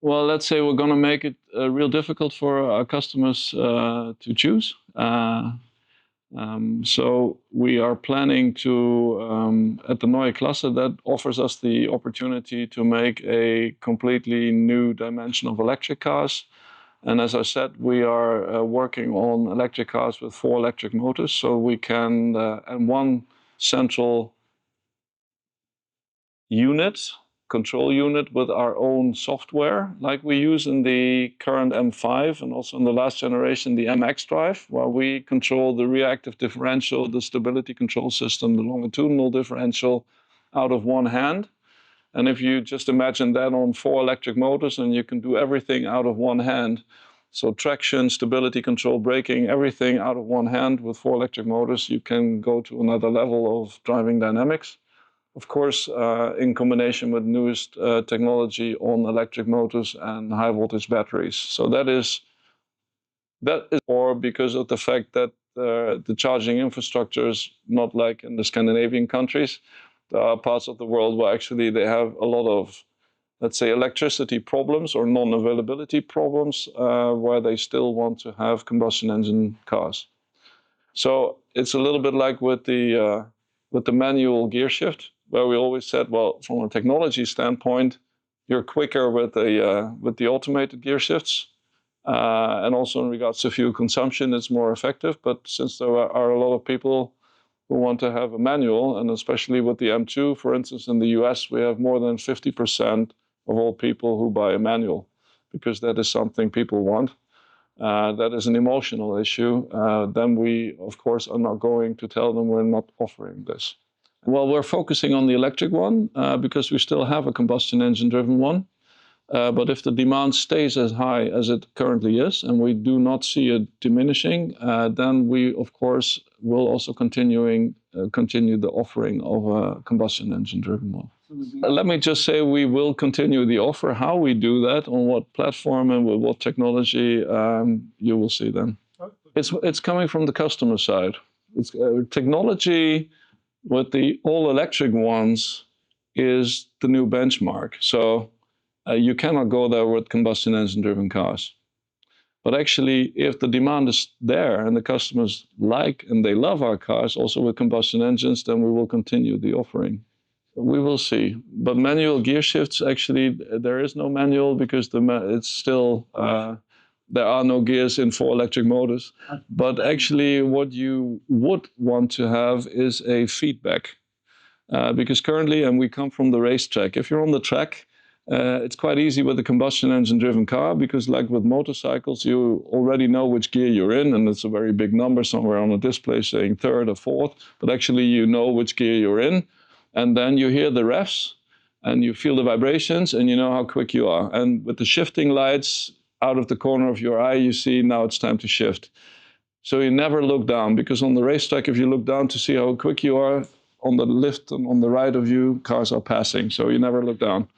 Well, let's say we're going to make it real difficult for our customers to choose. So we are planning to, at the Neue Klasse, that offers us the opportunity to make a completely new dimension of electric cars. And as I said, we are working on electric cars with 4 electric motors, so we can, and one central unit, control unit with our own software, like we use in the current M5 and also in the last generation, the MX drive, where we control the reactive differential, the stability control system, the longitudinal differential out of one hand. And if you just imagine that on 4 electric motors, and you can do everything out of one hand. So traction, stability control, braking, everything out of one hand with 4 electric motors, you can go to another level of driving dynamics. Of course, in combination with newest technology on electric motors and high voltage batteries. So that is or because of the fact that the charging infrastructure is not like in the Scandinavian countries. There are parts of the world where actually they have a lot of, let's say, electricity problems or non-availability problems, where they still want to have combustion engine cars. So it's a little bit like with the manual gear shift, where we always said, well, from a technology standpoint, you're quicker with the automated gear shifts, and also in regards to fuel consumption, it's more effective. But since there are a lot of people who want to have a manual, and especially with the M2, for instance, in the US, we have more than 50% of all people who buy a manual, because that is something people want. That is an emotional issue. Then we, of course, are not going to tell them we're not offering this. Well, we're focusing on the electric one because we still have a combustion engine driven one. But if the demand stays as high as it currently is, and we do not see it diminishing, then we, of course, will also continue the offering of a combustion engine driven one. Let me just say we will continue the offer. How we do that, on what platform and with what technology, you will see then. It's coming from the customer side. It's technology with the all-electric ones is the new benchmark. So you cannot go there with combustion engine-driven cars. But actually, if the demand is there and the customers like and they love our cars, also with combustion engines, then we will continue the offering. We will see. But manual gear shifts, actually, there is no manual because it's still... there are no gears in 4 electric motors. But actually, what you would want to have is a feedback. Because currently, and we come from the racetrack, if you're on the track, it's quite easy with a combustion engine-driven car, because like with motorcycles, you already know which gear you're in, and it's a very big number somewhere on a display saying 3rd or 4th, but actually you know which gear you're in, and then you hear the revs, and you feel the vibrations, and you know how quick you are. And with the shifting lights, out of the corner of your eye, you see now it's time to shift. So you never look down, because on the racetrack, if you look down to see how quick you are, on the left and on the right of you, cars are passing, so you never look down.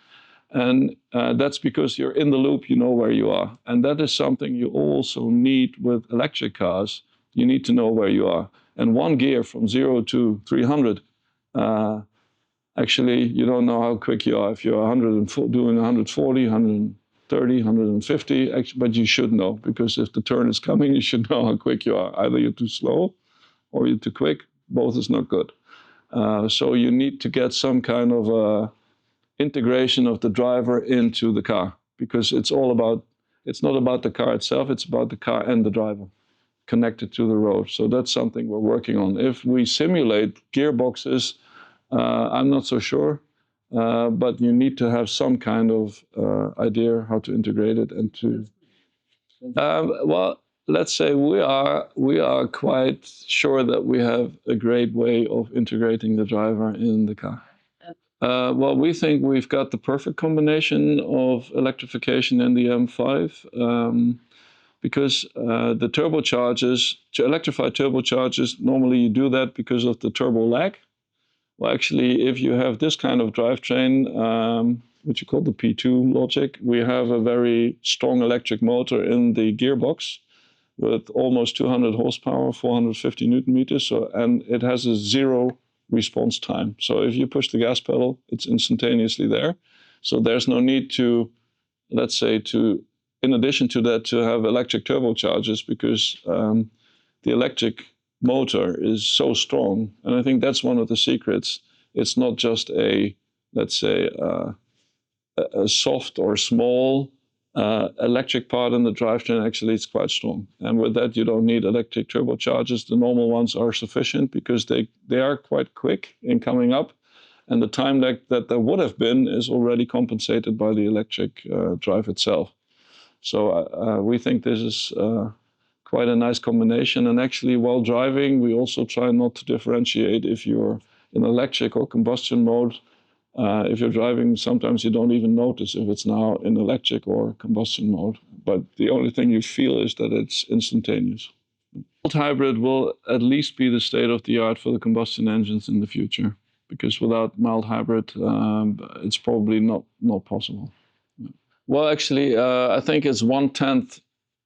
And that's because you're in the loop, you know where you are. And that is something you also need with electric cars. You need to know where you are. And one gear from 0 to 300, actually, you don't know how quick you are. If you're doing 140, 130, 150, but you should know, because if the turn is coming, you should know how quick you are. Either you're too slow or you're too quick. Both is not good. So you need to get some kind of integration of the driver into the car, because it's not about the car itself, it's about the car and the driver connected to the road. So that's something we're working on. If we simulate gearboxes, I'm not so sure, but you need to have some kind of idea how to integrate it and to... well, let's say we are quite sure that we have a great way of integrating the driver in the car. Well, we think we've got the perfect combination of electrification in the M5, because the turbochargers, to electrify turbochargers, normally you do that because of the turbo lag. Well, actually, if you have this kind of drivetrain, which you call the P2 logic, we have a very strong electric motor in the gearbox with almost 200 horsepower, 450 Newton meters, and it has a 0 response time. So if you push the gas pedal, it's instantaneously there. So there's no need to let's say, in addition to that, to have electric turbochargers, because the electric motor is so strong. And I think that's one of the secrets. It's not just let's say, a soft or small electric part in the drivetrain. Actually, it's quite strong. And with that, you don't need electric turbochargers. The normal ones are sufficient because they are quite quick in coming up. And the time lag that there would have been is already compensated by the electric drive itself. So we think this is quite a nice combination. And actually, while driving, we also try not to differentiate if you're in electric or combustion mode. If you're driving, sometimes you don't even notice if it's now in electric or combustion mode. But the only thing you feel is that it's instantaneous. Mild hybrid will at least be the state of the art for the combustion engines in the future, because without mild hybrid, it's probably not possible. Well, actually, I think it's 1/10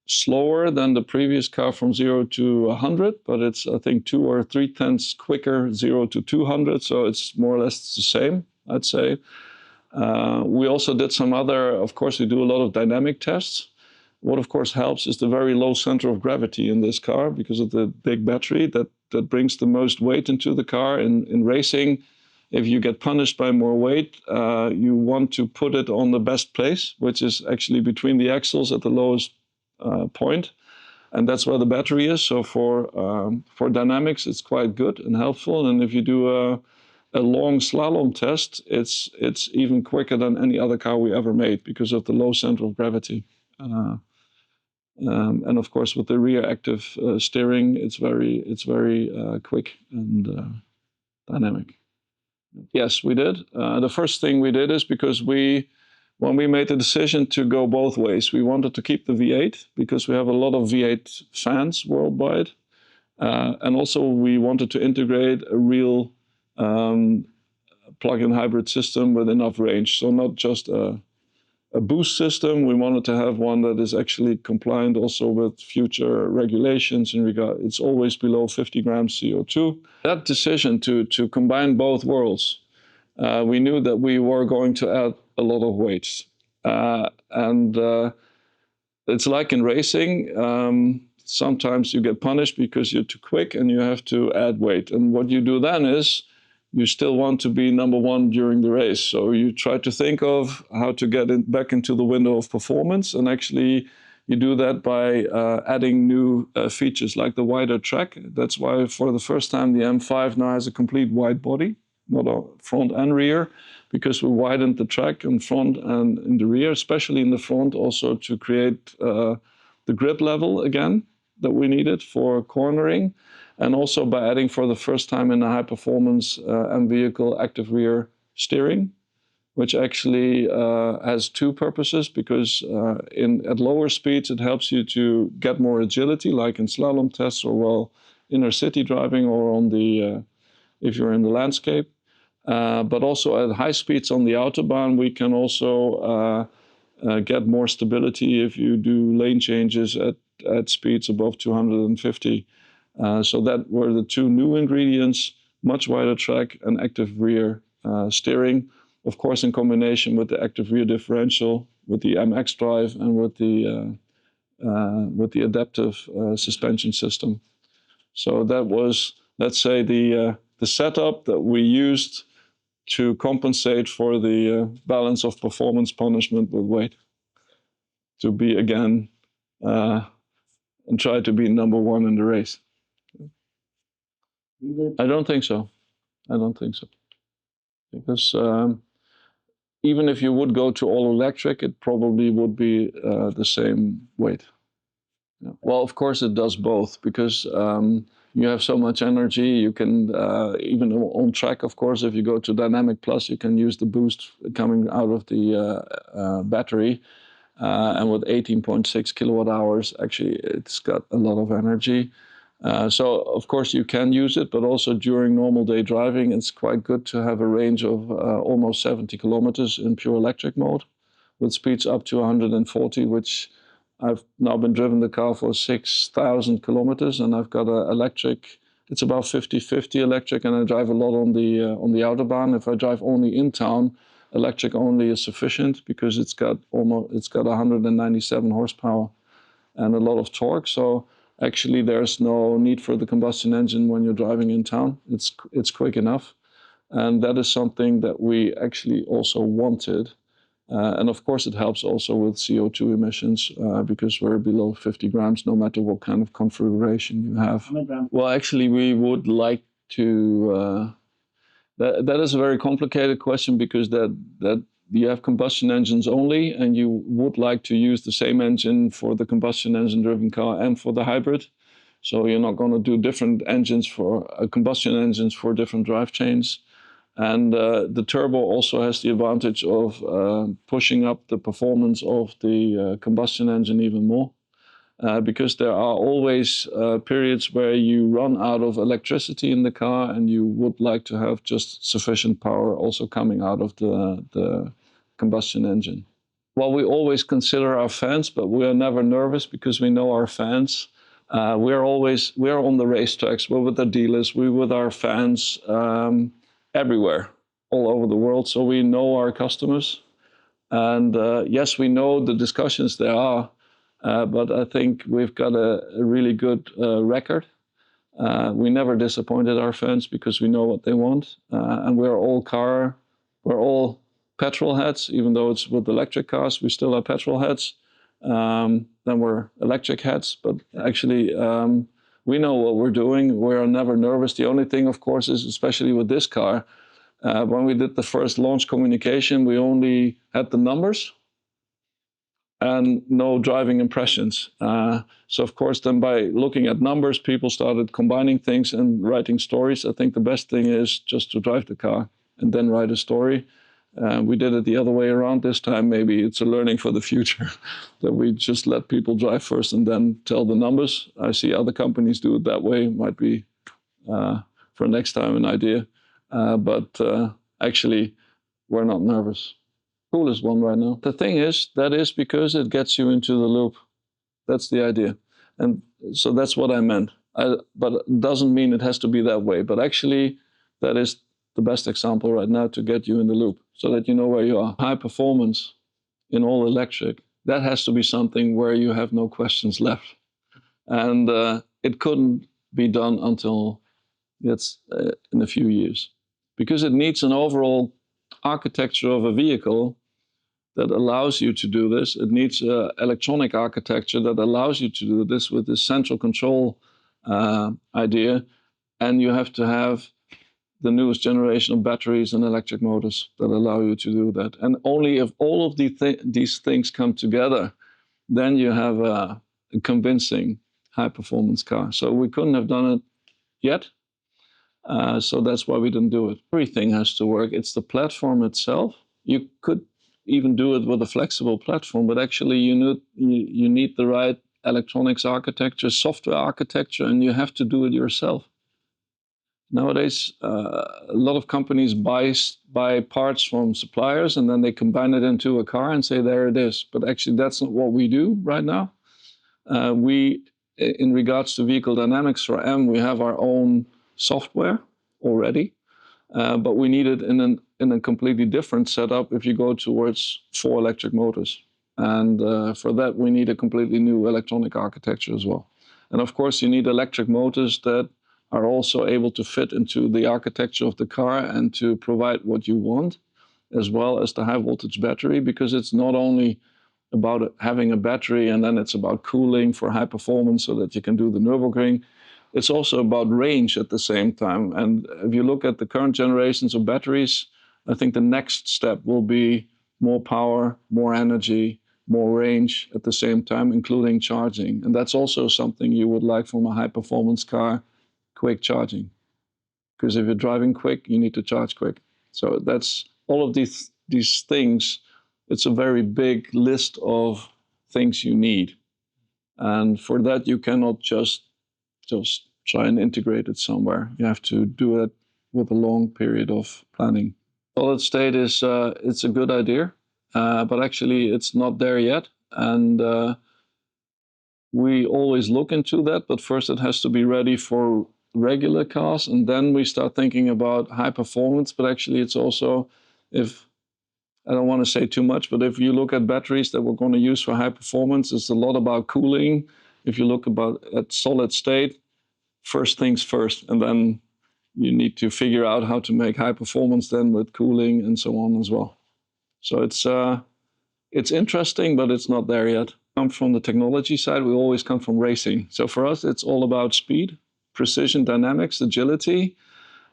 slower than the previous car from 0 to 100, but it's, I think, 2 or 3/10 quicker, 0 to 200. So it's more or less the same, I'd say. We also did some other, of course, we do a lot of dynamic tests. What, of course, helps is the very low center of gravity in this car because of the big battery that brings the most weight into the car. In racing, if you get punished by more weight, you want to put it on the best place, which is actually between the axles at the lowest point. And that's where the battery is. So for dynamics, it's quite good and helpful. And if you do a long slalom test, it's even quicker than any other car we ever made because of the low center of gravity. And of course, with the rear active steering, it's very quick and dynamic. Yes, we did. The first thing we did is because when we made the decision to go both ways, we wanted to keep the V8 because we have a lot of V8 fans worldwide. And also we wanted to integrate a real plug-in hybrid system with enough range. So not just a boost system. We wanted to have one that is actually compliant also with future regulations in regard, it's always below 50 grams CO2. That decision to combine both worlds, we knew that we were going to add a lot of weights. And it's like in racing, sometimes you get punished because you're too quick and you have to add weight. And what you do then is, you still want to be number one during the race. So you try to think of how to get back into the window of performance. And actually, you do that by adding new features like the wider track. That's why for the first time, the M5 now has a complete wide body, not a front and rear, because we widened the track in front and in the rear, especially in the front, also to create the grip level again that we needed for cornering. And also by adding for the first time in a high-performance M vehicle active rear steering, which actually has two purposes, because at lower speeds it helps you to get more agility, like in slalom tests or well inner city driving or on the if you're in the landscape. But also at high speeds on the autobahn, we can also get more stability if you do lane changes at speeds above 250. So that were the two new ingredients: much wider track and active rear steering. Of course, in combination with the active rear differential, with the MX drive, and with the adaptive suspension system. So that was, let's say, the setup that we used to compensate for the balance of performance punishment with weight, to be again and try to be number one in the race. I don't think so. I don't think so. Because even if you would go to all electric, it probably would be the same weight. Yeah. Well, of course it does both, because you have so much energy. You can, even on track, of course, if you go to Dynamic Plus, you can use the boost coming out of the battery. And with 18.6 kilowatt hours, actually, it's got a lot of energy. So, of course, you can use it, but also during normal day driving, it's quite good to have a range of almost 70 kilometers in pure electric mode, with speeds up to 140, which I've now been driven the car for 6,000 kilometers, and I've got an electric. It's about 50-50 electric, and I drive a lot on the Autobahn. If I drive only in town, electric only is sufficient because it's got 197 horsepower and a lot of torque. So actually there's no need for the combustion engine when you're driving in town. It's quick enough. And that is something that we actually also wanted. And of course it helps also with CO2 emissions because we're below 50 grams no matter what kind of configuration you have. Well, actually we would like to, that is a very complicated question because that you have combustion engines only and you would like to use the same engine for the combustion engine driven car and for the hybrid. So you're not going to do different engines for combustion engines for different drive chains. And the turbo also has the advantage of pushing up the performance of the combustion engine even more. Because there are always periods where you run out of electricity in the car and you would like to have just sufficient power also coming out of the combustion engine. Well, we always consider our fans, but we are never nervous because we know our fans. We're on the racetracks, we're with the dealers, we're with our fans everywhere, all over the world. So we know our customers. And yes, we know the discussions there are. But I think we've got a really good record. We never disappointed our fans because we know what they want. And we're all petrol heads, even though it's with electric cars, we still are petrol heads. Then we're electric heads, but actually we know what we're doing. We're never nervous. The only thing, of course, is especially with this car, when we did the first launch communication, we only had the numbers and no driving impressions. So of course, then by looking at numbers, people started combining things and writing stories. I think the best thing is just to drive the car and then write a story. We did it the other way around this time. Maybe it's a learning for the future that we just let people drive first and then tell the numbers. I see other companies do it that way. Might be for next time an idea. But actually, we're not nervous. Coolest one right now. The thing is, that is because it gets you into the loop. That's the idea. And so that's what I meant. But it doesn't mean it has to be that way. But actually, that is the best example right now to get you in the loop so that you know where you are. High performance in all electric, that has to be something where you have no questions left. And it couldn't be done until it's in a few years. Because it needs an overall architecture of a vehicle that allows you to do this. It needs an electronic architecture that allows you to do this with this central control idea. And you have to have the newest generation of batteries and electric motors that allow you to do that. And only if all of these things come together, then you have a convincing high-performance car. So we couldn't have done it yet. So that's why we didn't do it. Everything has to work. It's the platform itself. You could even do it with a flexible platform, but actually you need the right electronics architecture, software architecture, and you have to do it yourself. Nowadays, a lot of companies buy parts from suppliers and then they combine it into a car and say, there it is. But actually, that's not what we do right now. In regards to vehicle dynamics for M, we have our own software already, but we need it in a completely different setup if you go towards 4 electric motors. And for that, we need a completely new electronic architecture as well. And of course, you need electric motors that are also able to fit into the architecture of the car and to provide what you want, as well as the high voltage battery, because it's not only about having a battery and then it's about cooling for high performance so that you can do the Nürburgring. It's also about range at the same time. And if you look at the current generations of batteries, I think the next step will be more power, more energy, more range at the same time, including charging. And that's also something you would like from a high performance car, quick charging. Because if you're driving quick, you need to charge quick. So that's all of these things. It's a very big list of things you need. And for that, you cannot just try and integrate it somewhere. You have to do it with a long period of planning. Solid state is it's a good idea, but actually it's not there yet. And we always look into that, but first it has to be ready for regular cars, and then we start thinking about high performance. But actually it's also, if I don't want to say too much, but if you look at batteries that we're going to use for high performance, it's a lot about cooling. If you look at solid state, first things first, and then you need to figure out how to make high performance then with cooling and so on as well. So it's interesting, but it's not there yet. Come from the technology side, we always come from racing. So for us, it's all about speed, precision, dynamics, agility.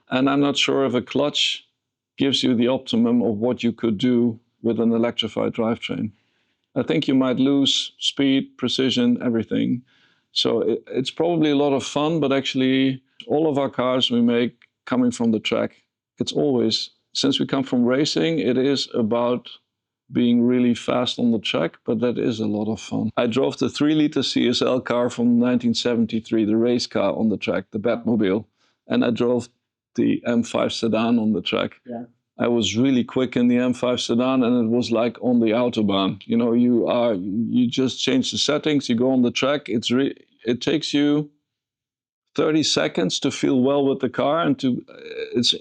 And I'm not sure if a clutch gives you the optimum of what you could do with an electrified drivetrain. I think you might lose speed, precision, everything. So it's probably a lot of fun, but actually all of our cars we make coming from the track. It's always, since we come from racing, it is about being really fast on the track, but that is a lot of fun. I drove the 3-liter CSL car from 1973, the race car on the track, the Batmobile, and I drove the M5 sedan on the track. Yeah. I was really quick in the M5 sedan, and it was like on the autobahn. You know, you just change the settings, you go on the track. It takes you 30 seconds to feel well with the car, and it's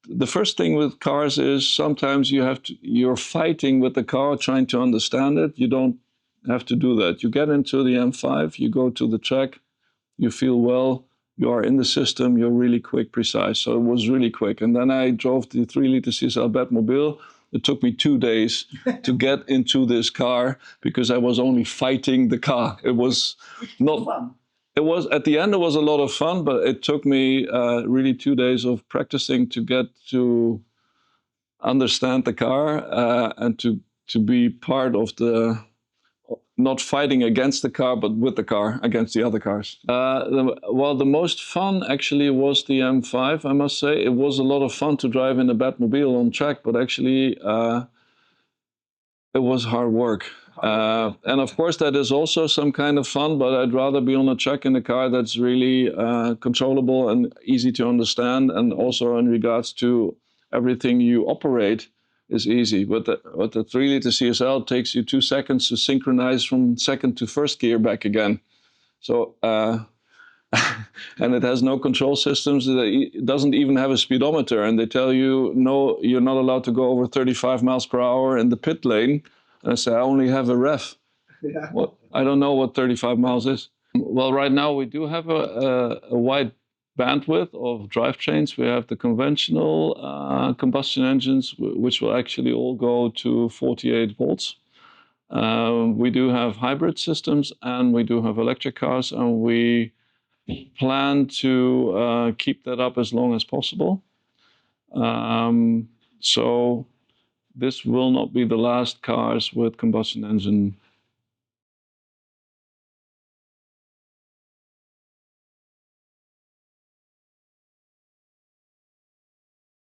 the first thing with cars is sometimes you're fighting with the car, trying to understand it. You don't have to do that. You get into the M5, you go to the track, you feel well. You are in the system, you're really quick, precise. So it was really quick. And then I drove the 3-liter CSL Batmobile. It took me 2 days to get into this car because I was only fighting the car. It was not fun. It was, at the end, it was a lot of fun, but it took me really 2 days of practicing to get to understand the car and to be part of not fighting against the car, but with the car, against the other cars. Well, the most fun actually was the M5, I must say. It was a lot of fun to drive in a Batmobile on track, but actually it was hard work. And of course that is also some kind of fun, but I'd rather be on a track in a car that's really controllable and easy to understand, and also in regards to everything you operate is easy. But the 3-liter CSL takes you 2 seconds to synchronize from second to first gear back again. So, and it has no control systems. It doesn't even have a speedometer. And they tell you, no, you're not allowed to go over 35 miles per hour in the pit lane. And I say, I only have a ref. Yeah. Well, I don't know what 35 miles is. Well, right now we do have a wide bandwidth of drivetrains. We have the conventional combustion engines, which will actually all go to 48 volts. We do have hybrid systems, and we do have electric cars, and we plan to keep that up as long as possible. So this will not be the last cars with combustion engine